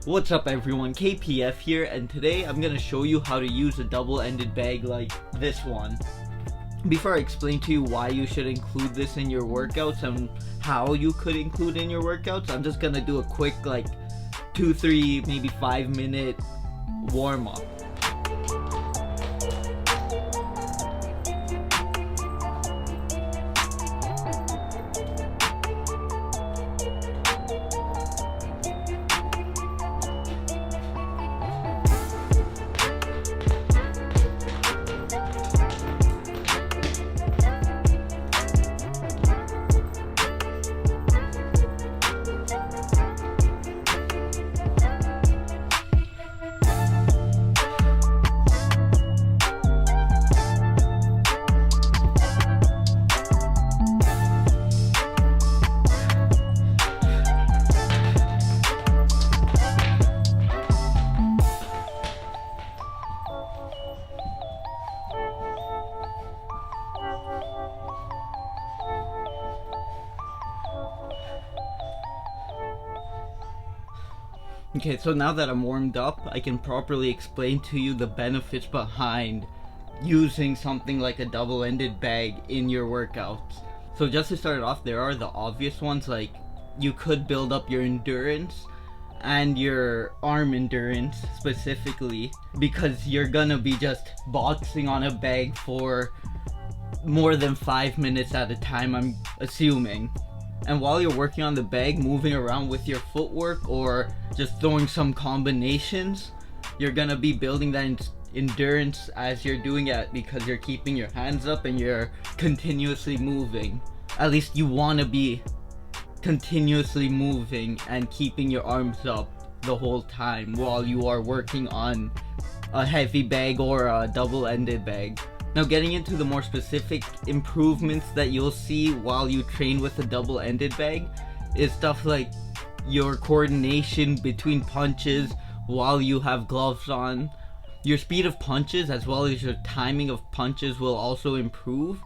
What's up everyone, KPF here, and today I'm gonna show you how to use a double-ended bag like this one. Before I explain to you why you should include this in your workouts and how you could include in your workouts, I'm just gonna do a quick 2, 3, maybe 5 minute warm-up. Okay, so now that I'm warmed up, I can properly explain to you the benefits behind using something like a double-ended bag in your workouts. So just to start off, there are the obvious ones, like you could build up your endurance and your arm endurance specifically, because you're gonna be just boxing on a bag for more than 5 minutes at a time, I'm assuming. And while you're working on the bag, moving around with your footwork or just throwing some combinations, you're gonna be building that endurance as you're doing it, because you're keeping your hands up and you're continuously moving. At least you want to be continuously moving and keeping your arms up the whole time while you are working on a heavy bag or a double-ended bag. Now, getting into the more specific improvements that you'll see while you train with a double-ended bag is stuff like your coordination between punches while you have gloves on. Your speed of punches as well as your timing of punches will also improve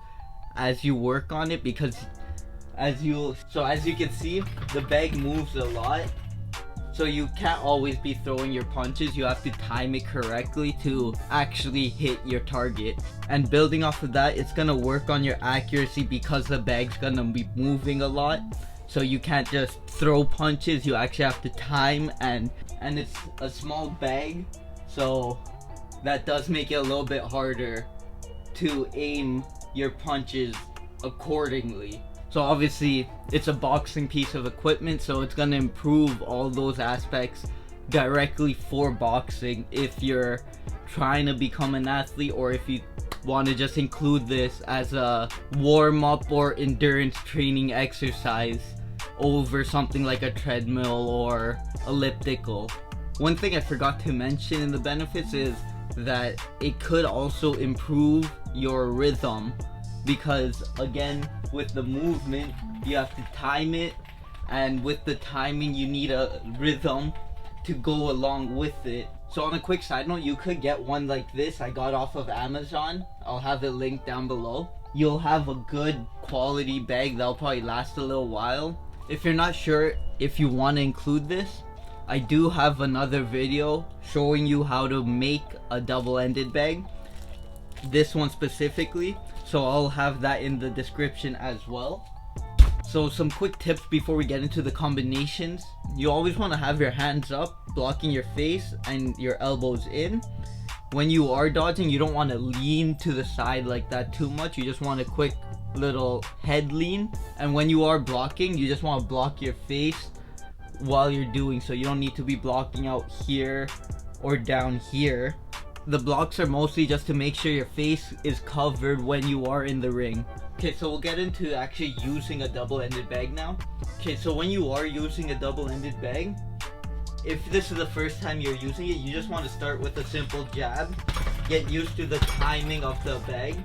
as you work on it, because as you can see, the bag moves a lot. So you can't always be throwing your punches, you have to time it correctly to actually hit your target. And building off of that, it's gonna work on your accuracy because the bag's gonna be moving a lot. So you can't just throw punches, you actually have to time, and it's a small bag, so that does make it a little bit harder to aim your punches accordingly. So obviously it's a boxing piece of equipment, so it's gonna improve all those aspects directly for boxing if you're trying to become an athlete, or if you want to just include this as a warm-up or endurance training exercise over something like a treadmill or elliptical. One thing I forgot to mention in the benefits is that it could also improve your rhythm, because again, with the movement you have to time it, and with the timing you need a rhythm to go along with it. So on a quick side note, you could get one like this I got off of Amazon. I'll have it linked down below. You'll have a good quality bag that'll probably last a little while. If you're not sure if you want to include this, I do have another video showing you how to make a double-ended bag, this one specifically, so I'll have that in the description as well. So some quick tips before we get into the combinations. You always want to have your hands up, blocking your face, and your elbows in. When you are dodging, you don't want to lean to the side like that too much, you just want a quick little head lean. And when you are blocking, you just want to block your face while you're doing so. You don't need to be blocking out here or down here. The blocks are mostly just to make sure your face is covered when you are in the ring. Okay, so we'll get into actually using a double-ended bag now. Okay, so when you are using a double-ended bag, if this is the first time you're using it, you just want to start with a simple jab. Get used to the timing of the bag,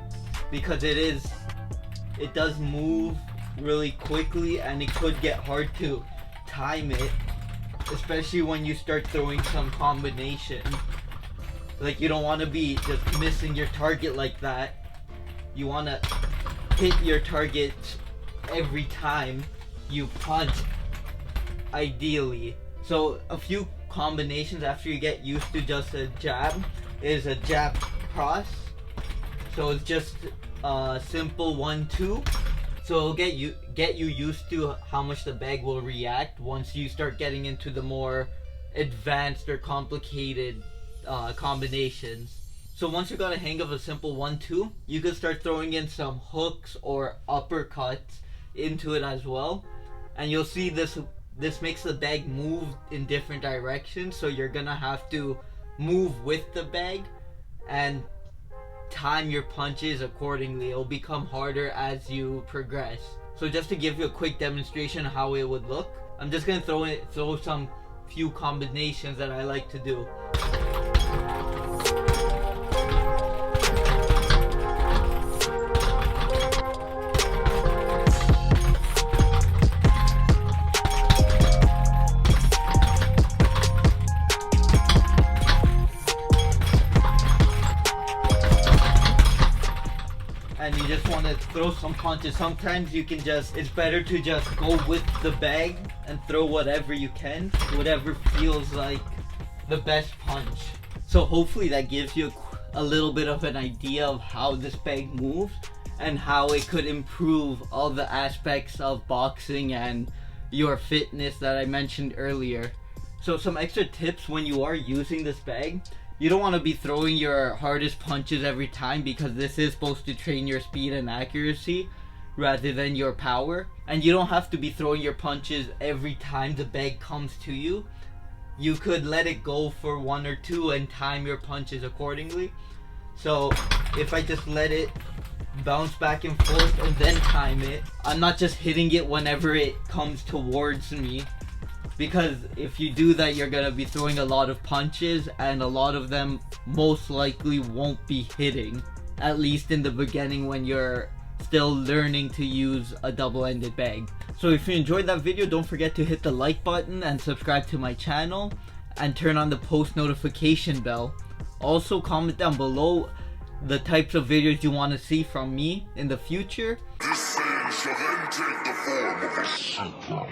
because it does move really quickly and it could get hard to time it, especially when you start throwing some combination. Like, you don't want to be just missing your target like that. You want to hit your target every time you punch, ideally. So a few combinations after you get used to just a jab is a jab cross. So it's just a simple 1-2. So it'll get you used to how much the bag will react once you start getting into the more advanced or complicated combinations. So once you got a hang of a simple 1-2, you can start throwing in some hooks or uppercuts into it as well. And you'll see this makes the bag move in different directions, so you're gonna have to move with the bag and time your punches accordingly. It'll become harder as you progress. So just to give you a quick demonstration of how it would look, I'm just gonna throw some few combinations that I like to do. And you just want to throw some punches. Sometimes you can it's better to just go with the bag and throw whatever you can, whatever feels like the best punch. So hopefully that gives you a little bit of an idea of how this bag moves and how it could improve all the aspects of boxing and your fitness that I mentioned earlier. So some extra tips when you are using this bag: you don't want to be throwing your hardest punches every time, because this is supposed to train your speed and accuracy rather than your power. And you don't have to be throwing your punches every time the bag comes to you. You could let it go for 1 or 2 and time your punches accordingly. So if I just let it bounce back and forth and then time it, I'm not just hitting it whenever it comes towards me. Because if you do that, you're gonna be throwing a lot of punches, and a lot of them most likely won't be hitting, at least in the beginning when you're still learning to use a double-ended bag. So if you enjoyed that video, don't forget to hit the like button and subscribe to my channel and turn on the post notification bell. Also comment down below the types of videos you want to see from me in the future. This saying shall then take the form of a super.